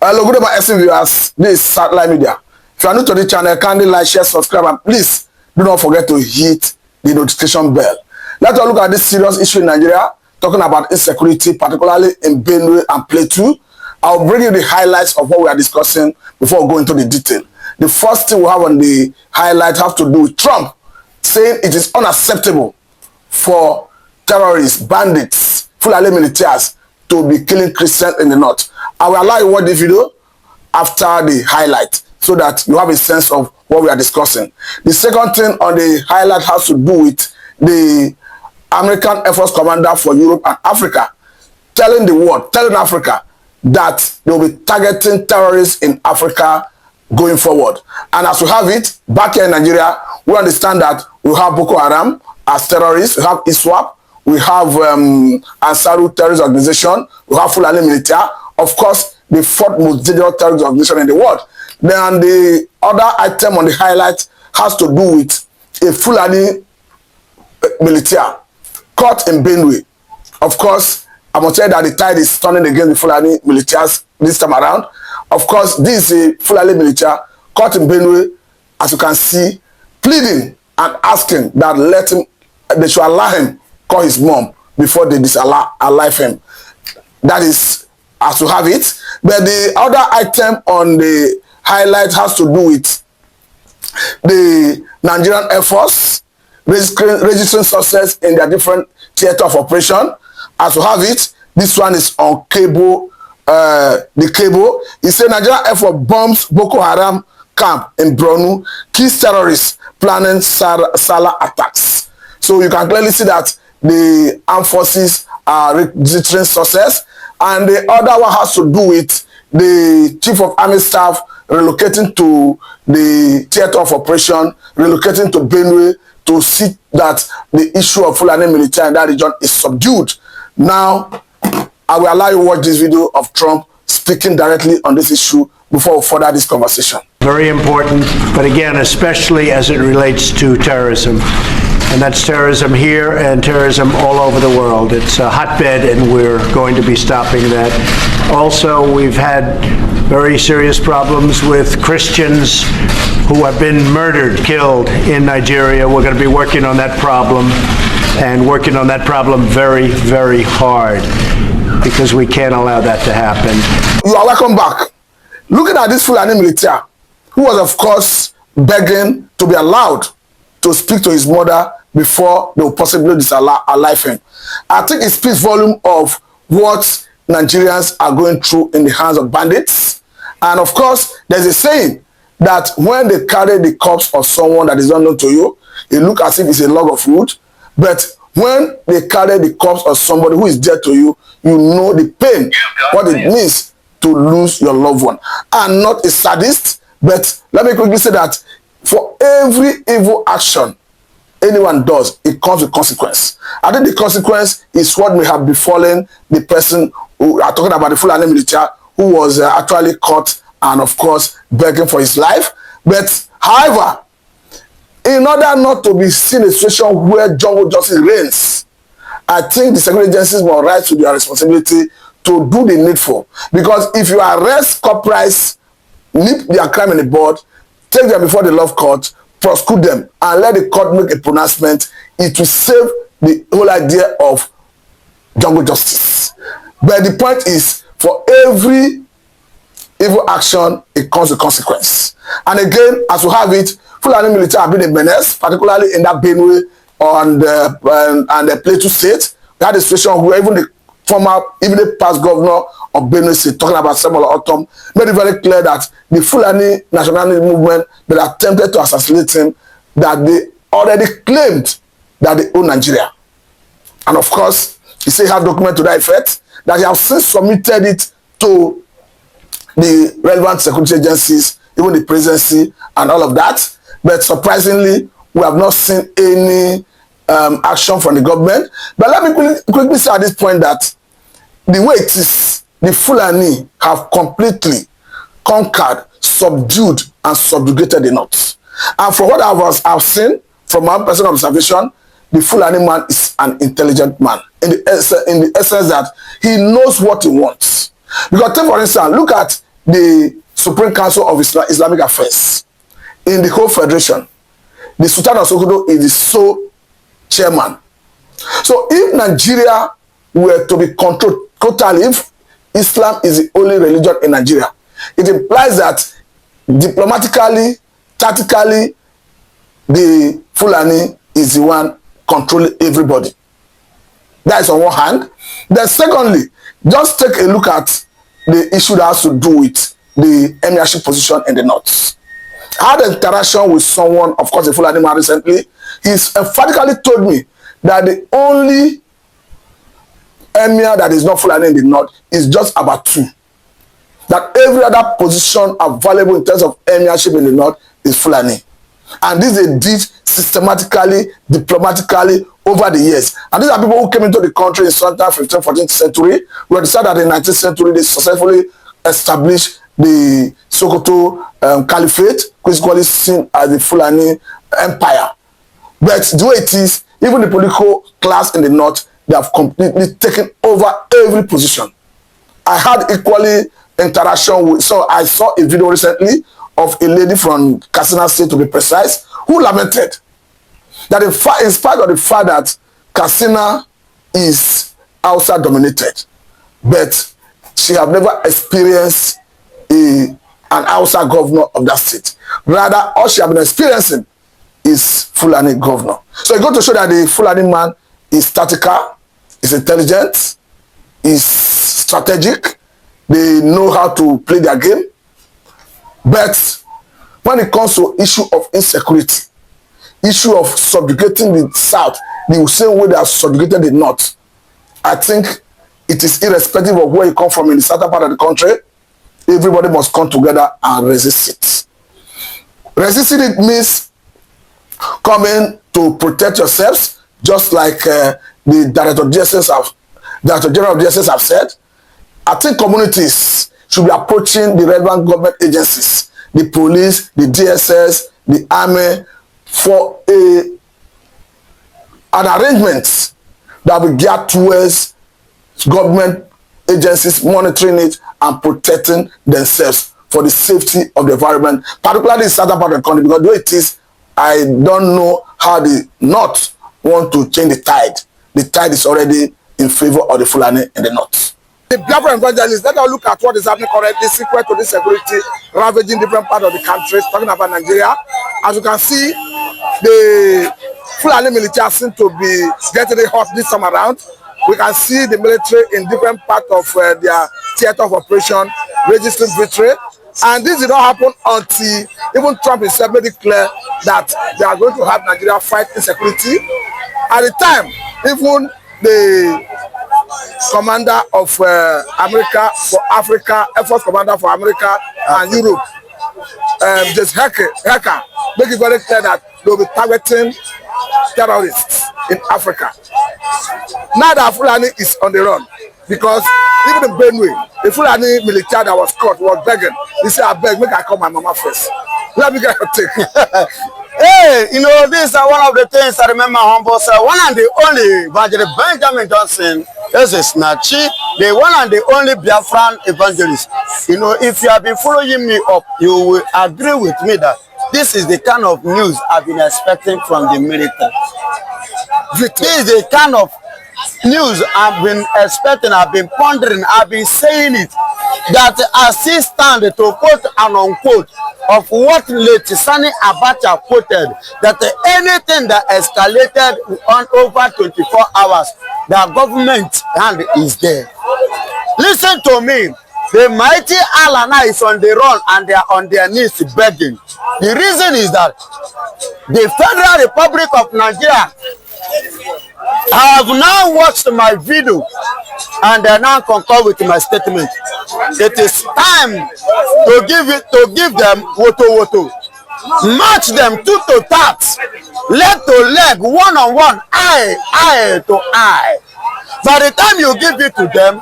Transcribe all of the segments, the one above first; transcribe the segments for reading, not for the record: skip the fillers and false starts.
Hello, good evening, esteemed viewers. This is Fulani Media. If you are new to the channel, kindly like, share, subscribe, and please do not forget to hit the notification bell. Let's look at this serious issue in Nigeria, talking about insecurity, particularly in Benue and Plateau. I'll bring you the highlights of what we are discussing before we go into the detail. The first thing we have on the highlight has to do with Trump saying it is unacceptable for terrorists, bandits, Fulani Militias to be killing Christians in the north. I will allow you to watch the video after the highlight so that you have a sense of what we are discussing. The second thing on the highlight has to do with the American Air Force Commander for Europe and Africa telling the world, telling Africa that they will be targeting terrorists in Africa going forward. And as we have it, back here in Nigeria, we understand that we have Boko Haram as terrorists, we have ISWAP, we have ancestry terrorist organization, we have Fulani Militia, of course, the fourth most dangerous terrorist organization in the world. Then the other item on the highlight has to do with a Fulani Militia caught in Benue. Of course, I must say that the tide is turning against the Fulani Militias this time around. Of course, this is a Fulani Militia caught in Benue, as you can see, pleading and asking that they should allow him call his mom before they disallow him. That is as you have it. But the other item on the highlight has to do with the Nigerian Air Force registering success in their different theater of operation. As you have it, this one is on cable. The cable is a Nigerian Air Force bombs Boko Haram camp in Benue, kills terrorists planning Salah attacks. So you can clearly see that the armed forces are registering success. And the other one has to do with the Chief of Army Staff relocating to the theater of operation, relocating to Benue to see that the issue of Fulani Militia in that region is subdued. Now, I will allow you to watch this video of Trump speaking directly on this issue before we further this conversation. Very important, but again, especially as it relates to terrorism. And that's terrorism here and terrorism all over the world. It's a hotbed, and we're going to be stopping that. Also, we've had very serious problems with Christians who have been murdered, killed in Nigeria. We're going to be working on that problem, and working on that problem very, very hard, because we can't allow that to happen. You are welcome back. Looking at this Fulani Militia, who was, of course, begging to be allowed to speak to his mother before they will possibly disallow him. I think it speaks volume of what Nigerians are going through in the hands of bandits. And of course, there's a saying that when they carry the corpse of someone that is unknown to you, it looks as if it's a log of wood. But when they carry the corpse of somebody who is dead to you, you know the pain, what it means to lose your loved one. I'm not a sadist, but let me quickly say that for every evil action anyone does, it comes with consequence. I think the consequence is what may have befallen the person who are talking about, the Fulani Militia, who was actually caught and, of course, begging for his life. But, however, in order not to be seen in a situation where jungle justice reigns, I think the security agencies will rise to their responsibility to do the needful. Because if you arrest corporals, nip their crime in the bud, take them before the law court, prosecute them, and let the court make a pronouncement, it will save the whole idea of jungle justice. But the point is, for every evil action, it comes with consequence. And again, as we have it, Fulani Militias have been a menace, particularly in that Benue and the Plateau state. We had a situation where even the past governor of Benue State, talking about Samuel Autumn, made it very clear that the Fulani nationality movement that attempted to assassinate him, that they already claimed that they own Nigeria. And of course, he said he had document to that effect, that he has since submitted it to the relevant security agencies, even the presidency and all of that. But surprisingly, we have not seen any action from the government. But let me quickly say at this point that the way it is, the Fulani have completely conquered, subdued, and subjugated the north. And from what I've seen, from my personal observation, the Fulani man is an intelligent man in the essence that he knows what he wants. Because take for instance, look at the Supreme Council of Islamic Affairs in the whole federation. The Sultan of Sokoto is the sole chairman. So if Nigeria were to be controlled totally, if Islam is the only religion in Nigeria, it implies that diplomatically, tactically, the Fulani is the one controlling everybody. That is on one hand. Then secondly, just take a look at the issue that has to do with the emirship position in the north. I had an interaction with someone, of course, a Fulani man recently. He's emphatically told me that the only emir that is not Fulani in the north is just about 2. That every other position available in terms of emirship in the north is Fulani. And this they did systematically, diplomatically over the years. And these are people who came into the country in sometime 15th, 14th century. We decided that in the 19th century they successfully established the Sokoto Caliphate, which is called seen as the Fulani Empire. But the way it is, even the political class in the north, they have completely taken over every position. I had equally interaction with, so I saw a video recently of a lady from Katsina State, to be precise, who lamented that in spite of the fact that Katsina is Hausa dominated, but she have never experienced an Hausa governor of that state. Rather, all she have been experiencing is Fulani governor. So it goes to show that the Fulani man is tactical, is intelligent, is strategic. They know how to play their game. But when it comes to issue of insecurity, issue of subjugating the south, the same way they have subjugated the north, I think it is irrespective of where you come from in the southern part of the country, everybody must come together and resist it. Resisting it means coming to protect yourselves, just like the Director General of DSS have said. I think communities should be approaching the relevant government agencies, the police, the DSS, the army, for an arrangement that will geared towards government agencies monitoring it and protecting themselves for the safety of the environment, particularly in southern part of the country, because the way it is, I don't know how the north want to change the tide. The tide is already in favor of the Fulani in the north. The Biafra evangelists, let us look at what is happening currently, sequel to this security ravaging different parts of the country, talking about Nigeria. As you can see, the Fulani Militia seem to be getting it hot this time around. We can see the military in different parts of their theater of operation registering victory. And this did not happen until even Trump himself made it clear that they are going to have Nigeria fight insecurity. At the time, even the commander of America for Africa, Air Force commander for America and Europe, just Hecker, make it very clear that they will be targeting terrorists in Africa. Now that Fulani is on the run, because even in Benue, the Fulani Militia that was caught was begging. He said, I beg, make I call my mama first. Let me get her take. Hey, you know, this is one of the things I remember humble sir. One and the only evangelist Benjamin Johnson, this is Nachi, the one and the only Biafran evangelist. You know, if you have been following me up, you will agree with me that this is the kind of news I've been expecting from the military. This is the kind of news I've been expecting, I've been pondering, I've been saying it, that I still stand to quote and unquote of what late Sani Abacha quoted, that anything that escalated on over 24 hours, the government hand is there. Listen to me. The mighty Allah is on the run and they are on their knees begging. The reason is that the Federal Republic of Nigeria, I have now watched my video and I now concur with my statement. It is time to give them woto. Match them tooth to tat, leg to leg, one on one, eye to eye. By the time you give it to them,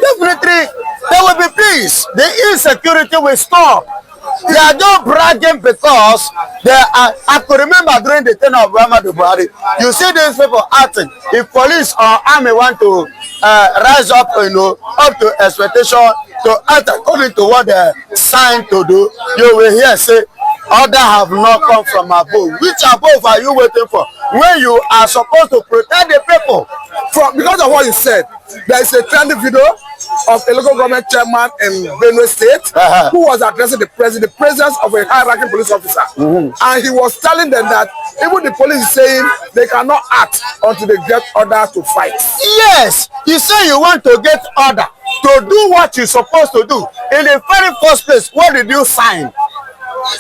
definitely there will be peace. The insecurity will stop. They are just bragging because they are. I could remember during the tenure of Muhammadu Buhari, you see these people acting. If police or army want to rise up, you know, up to expectation, to act according to what they signed to do, you will hear say, order have not come from above. Which above are you waiting for? When you are supposed to protect the people. Because of what you said, there is a trending video of a local government chairman in Benue State who was addressing the presence of a high-ranking police officer. And he was telling them that even the police is saying they cannot act until they get order to fight. Yes, you say you want to get order to do what you're supposed to do. In the very first place, what did you sign?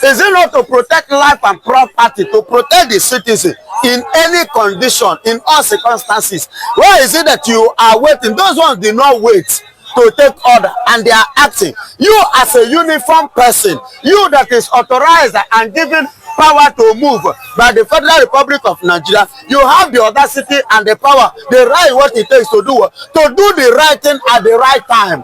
Is it not to protect life and property, to protect the citizen in any condition, in all circumstances? Why is it that you are waiting? Those ones did not wait to take order and they are acting. You as a uniform person, you that is authorized and given power to move by the Federal Republic of Nigeria, you have the audacity and the power, the right, what it takes to do the right thing at the right time.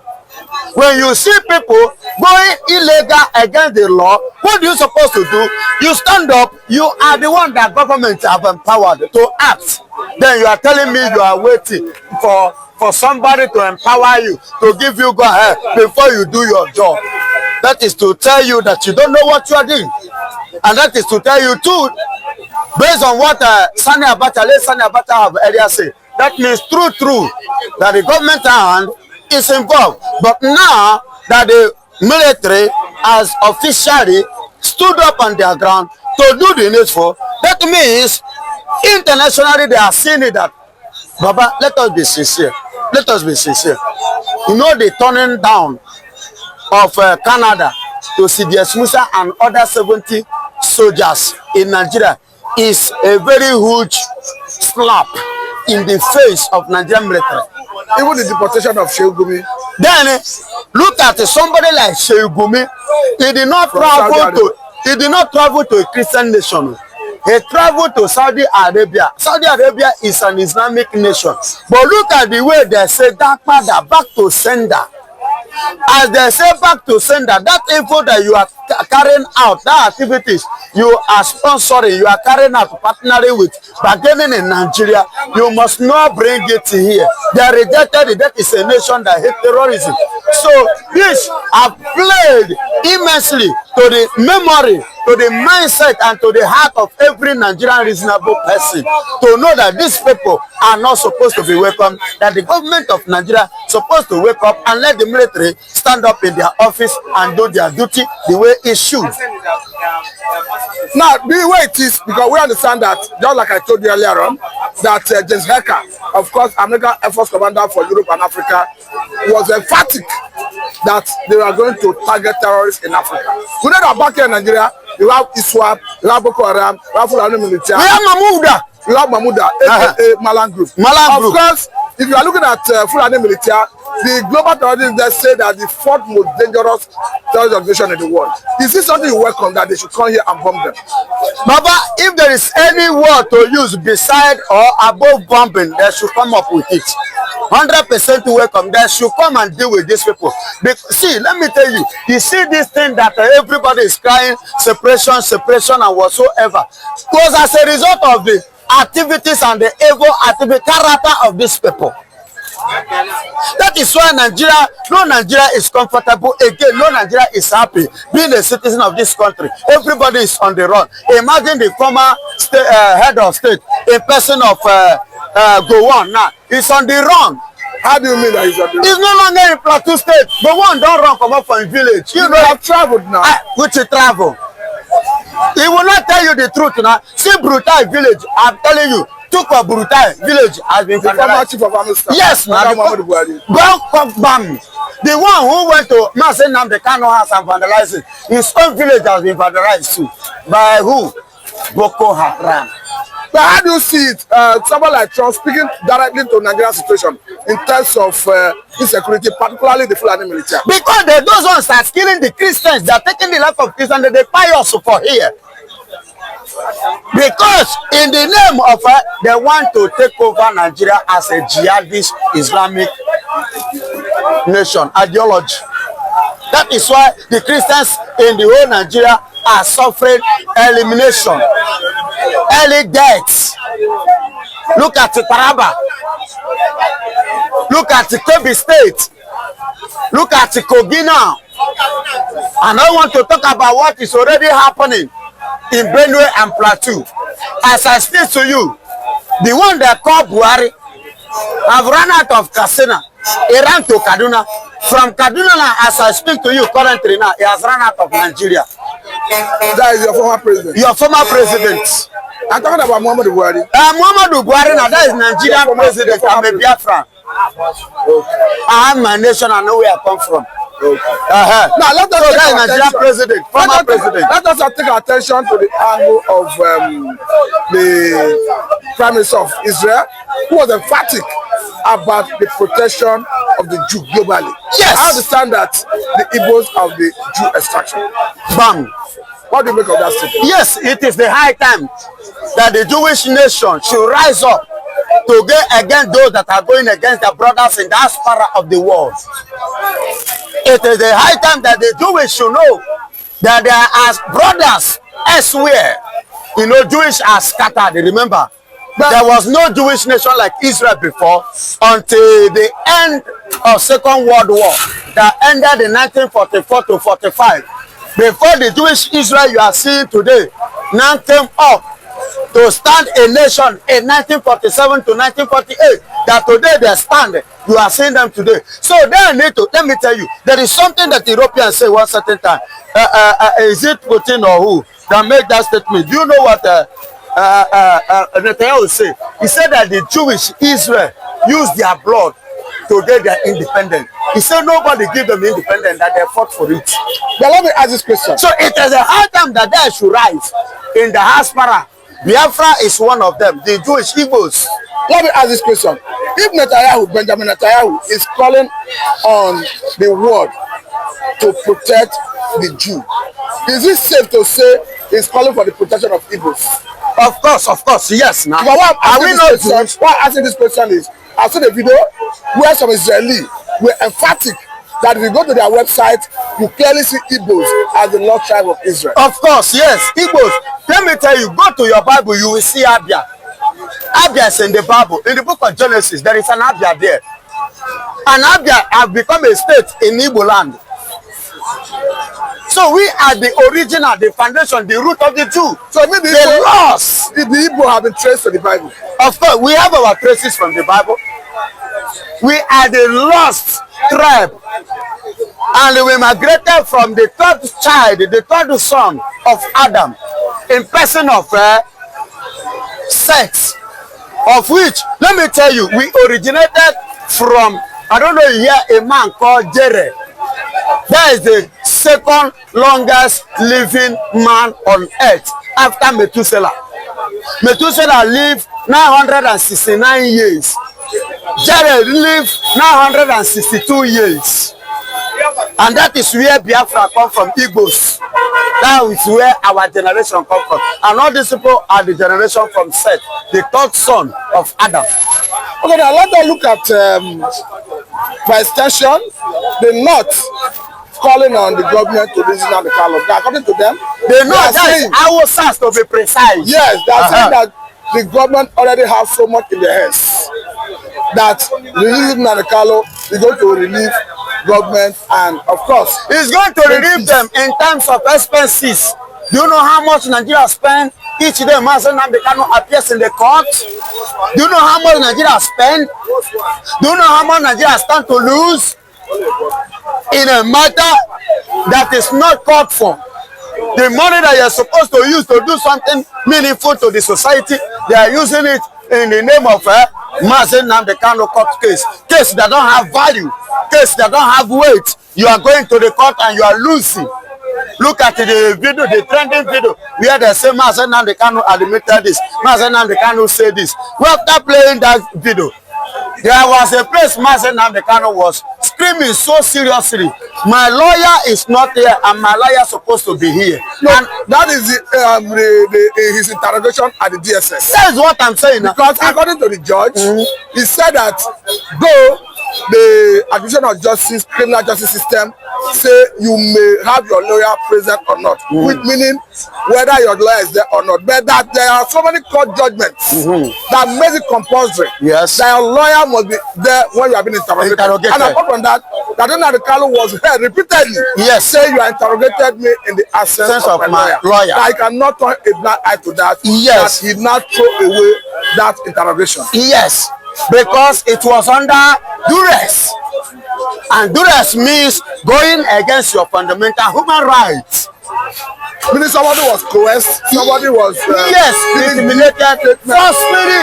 When you see people going illegal against the law, what are you supposed to do? You stand up, you are the one that government have empowered to act. Then you are telling me you are waiting for somebody to empower you, to give you go ahead before you do your job. That is to tell you that you don't know what you are doing. And that is to tell you too, based on what Sani Abacha have earlier said, that means true, that the government hand is involved. But now that the military has officially stood up on their ground to do the needful, that means internationally they are seeing it that, Baba, let us be sincere. Let us be sincere. You know the turning down of Canada to CDS Musa and other 70 soldiers in Nigeria is a very huge slap in the face of Nigerian military. Even the deportation of Shehu Gumi. Then look at somebody like Shehu Gumi. He did not travel to a Christian nation. He traveled to Saudi Arabia. Saudi Arabia is an Islamic nation. But look at the way they say that father back to sender. As they say back to sender, that info that you are carrying out, that activities you are sponsoring, you are carrying out partnering with, bargaining in Nigeria, you must not bring it here. They rejected it. That is a nation that hates terrorism. So this have played immensely to the memory, to the mindset, and to the heart of every Nigerian reasonable person to know that these people are not supposed to be welcome, that the government of Nigeria is supposed to wake up and let the military stand up in their office and do their duty the way it should. Now, the way it is, because we understand that, just like I told you earlier on, that James Hecker, of course, American Air Force Commander for Europe and Africa, was emphatic that they were going to target terrorists in Africa. Today, they are back here in Nigeria. You have ISWAP, you have Boko Haram, you have Fulani Militia. We have Mahmouda. You have Mahmouda, aka Malan Group. Of course, if you are looking at Fulani Militia, the global terrorists that say that the fourth most dangerous terrorist organization in the world. Is this something you welcome, that they should come here and bomb them? Baba, if there is any word to use beside or above bombing, they should come up with it. 100% welcome. They should come and deal with these people. See, let me tell you, you see this thing that everybody is crying, separation, and whatsoever, was as a result of the activities and the evil activity character of these people. That is why no Nigeria is comfortable again. No Nigeria is happy being a citizen of this country. Everybody is on the run. Imagine the former head of state, a person of Gowon now, is on the run. How do you mean that he's on the run? He's no longer in Plateau State. Gowon don't run come up from village. You know, have traveled now. Which you travel? He will not tell you the truth now. See Brutai village, I'm telling you. Tukwa Brutai village has been vandalized. Yes, now the one who went to Nnamdi Kanu house and vandalized it, his own village has been vandalized too. By who? Boko Haram. But how do you see it? Someone like Trump speaking directly to Nigerian situation in terms of insecurity, particularly the Fulani Militia. Because those ones are killing the Christians, they are taking the life of Christians, and they pay us for here. Because in the name of they want to take over Nigeria as a jihadist Islamic nation ideology. That is why the Christians in the whole Nigeria are suffering elimination, early deaths. Look at Taraba. Look at Kebbi State. Look at Kogi now. And I want to talk about what is already happening in Benue and Plateau. As I speak to you, the one that called Buhari have run out of Katsina. He ran to Kaduna. From Kaduna now, as I speak to you currently now, he has run out of Nigeria. That is your former president. Your former president. I'm talking about Muhammadu Buhari. Muhammadu Buhari now, that is Nigerian president. I'm a Biafran. I have my nation, I know where I come from. Now let us take Nigerian president, former president. Let us take attention to the angle of the Prime Minister of Israel, who was emphatic about the protection of the Jew globally. Yes. I understand that the Igbos of the Jew extraction. Bam. What do you make of that statement? Yes, it is the high time that the Jewish nation should rise up to go against those that are going against their brothers in the diaspora of the world. It is the high time that the Jewish should know that they are as brothers elsewhere. You know, Jewish are scattered, remember. There was no Jewish nation like Israel before until the end of Second World War that ended in 1944 to 45. Before the Jewish Israel you are seeing today now came up to stand a nation in 1947 to 1948, that today they stand, you are seeing them today. So they need to, let me tell you, there is something that Europeans say one certain time. Is it Putin or who that make that statement? Do you know what Netanyahu say? He said that the Jewish Israel used their blood to get their independence. He said nobody give them independence, that they fought for it. But let me ask this question. So it is a high time that they should rise in the diaspora. Biafra is one of them, the Jewish Igbos. Let me ask this question. If Netanyahu, Benjamin Netanyahu, is calling on the world to protect the Jew, is it safe to say he's calling for the protection of Igbos? Of course, yes. Now, but why are asking this question is, I saw the video where some Israeli were emphatic that if you go to their website, you clearly see Igbos as the Lord tribe of Israel. Of course, yes, Igbos. Let me tell you, go to your Bible, you will see Abia. Abia is in the Bible. In the book of Genesis, there is an Abia there. And Abia have become a state in Igbo land. So we are the original, the foundation, the root of the Jew. So maybe the lost. The Igbo have been traced to the Bible. Of course, we have our traces from the Bible. We are the lost tribe. And we migrated from the third child, the third son of Adam, in person of sex, of which, let me tell you, we originated from, I don't know, you hear a man called Jared. That is the second longest living man on earth after Methuselah. Methuselah lived 969 years. Jared lived 962 years. And that is where Biafra come from, Igbos. That is where our generation come from. And all these people are the generation from Seth, the third son of Adam. Okay, now let us look at, by extension, the North calling on the government to listen to the Kanu. According to them, they know that is our sense to be precise. Yes, they are saying that the government already has so much in their heads that releasing the Kanu is going to relieve government, and of course it's going to relieve them in terms of expenses. Do you know how much Nigeria spend each day? Nnamdi Kanu appears in the court. Do you know how much Nigeria spend? Do you know how much Nigeria stand to lose in a matter that is not called for? The money that you're supposed to use to do something meaningful to the society, they are using it in the name of Nnamdi Kanu court case that don't have value, case that don't have weight. You are going to the court and you are losing. Look at the video, the trending video, where they say Nnamdi Kanu admitted this, Nnamdi Kanu said this. Well, after playing that video, there was a place Nnamdi Kanu was screaming so seriously, my lawyer is not here and my lawyer is supposed to be here. No, and that is his interrogation at the DSS. That's what I'm saying. Because according to the judge, he said that though the administration of justice, criminal justice system, say you may have your lawyer present or not, which meaning whether your lawyer is there or not. But that there are so many court judgments that make it compulsory Yes. that your lawyer must be there when you have been interrogated. And apart from that, Nnamdi Kanu was heard repeatedly say you interrogated me in the absence of my lawyer. I cannot turn a blind eye to that. Yes. That he not throw away that interrogation. Yes, because it was under duress. And duress means going against your fundamental human rights. Meaning somebody was coerced, somebody was intimidated, forcefully.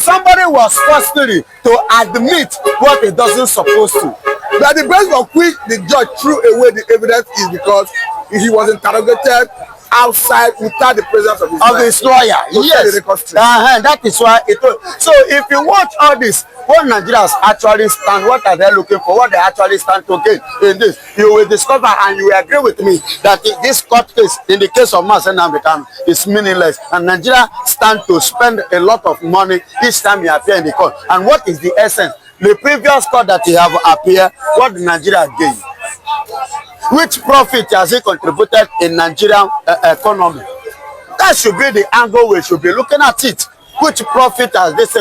Somebody was forcefully to admit what it doesn't supposed to. But the basis of which the judge threw away the evidence is because he was interrogated outside without the presence of his lawyer. Yes, that is why it was. So if you watch all this, what Nigerians actually stand, what are they looking for, what they actually stand to gain in this, you will discover and you will agree with me that this court case, in the case of Nnamdi Kanu, is meaningless, and Nigeria stand to spend a lot of money each time he appear in the court. And what is the essence? The previous court that he have appeared, what did Nigeria gain? Which profit has he contributed in Nigerian economy? That should be the angle we should be looking at it. Which profit has this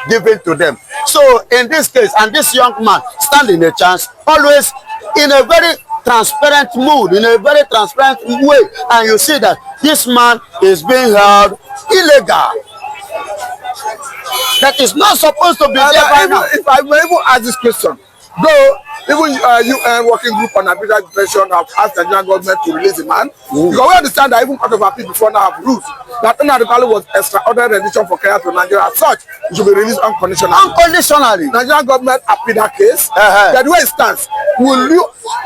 given to them? So in this case, and this young man standing a chance, always in a very transparent mood, in a very transparent way, and you see that this man is being held illegal. That is not supposed to be there by now. If I may even ask this question, though even UN working group on agitation have asked the Nigerian government to release the man, because we understand that even part of our people before now have rules that Nnamdi Kanu was extraordinary rendition for Kenya to Nigeria. As such, it should be released unconditionally. Unconditionally. Nigerian government appealed that case. That the way it stands, will you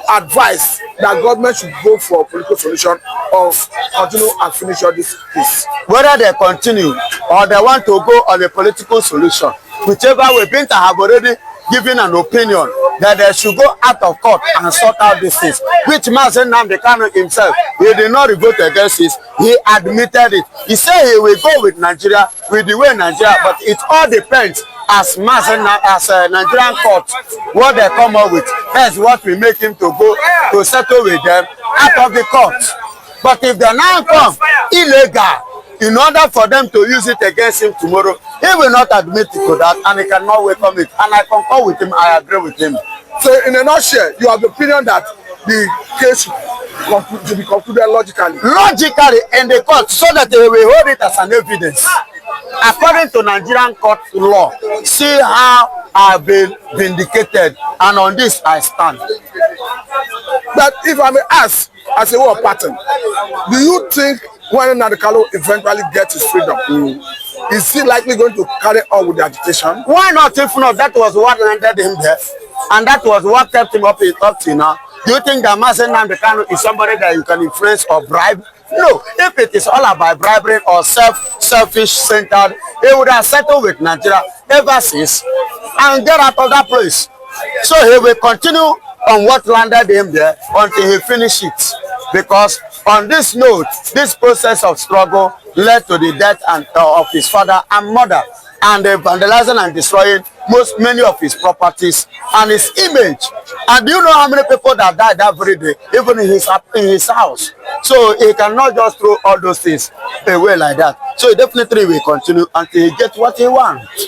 advise that government should go for a political solution or continue and finish all this case? Whether they continue or they want to go on a political solution, whichever way, Binta have already given an opinion that they should go out of court and sort out these things, which Nnamdi Kanu himself, he did not revolt against this, he admitted it. He said he will go with Nigeria, with the way Nigeria, but it all depends as a Nigerian court, what they come up with. That's what will make him to go to settle with them out of the court. But if they now come illegal, in order for them to use it against him tomorrow, he will not admit to that, and he cannot welcome it. And I concur with him, I agree with him. So in a nutshell, you have the opinion that the case should be concluded logically. Logically in the court, so that they will hold it as an evidence. According to Nigerian court law, see how I've been vindicated, and on this I stand. But if I may ask, as a way of pattern, do you think when Nnamdi Kanu eventually gets his freedom, is he likely going to carry on with the agitation? Why not? If not, that was what landed him there, and that was what kept him up to now. Do you think that Nnamdi Kanu is somebody that you can influence or bribe? No. If it is all about bribery or selfish-centered, he would have settled with Nigeria ever since and get out of that place. So he will continue on what landed him there until he finishes it. Because on this note, this process of struggle led to the death of his father and mother, and the vandalizing and destroying many of his properties and his image. And do you know how many people that died every day, even in his house? So he cannot just throw all those things away like that. So he definitely will continue until he gets what he wants.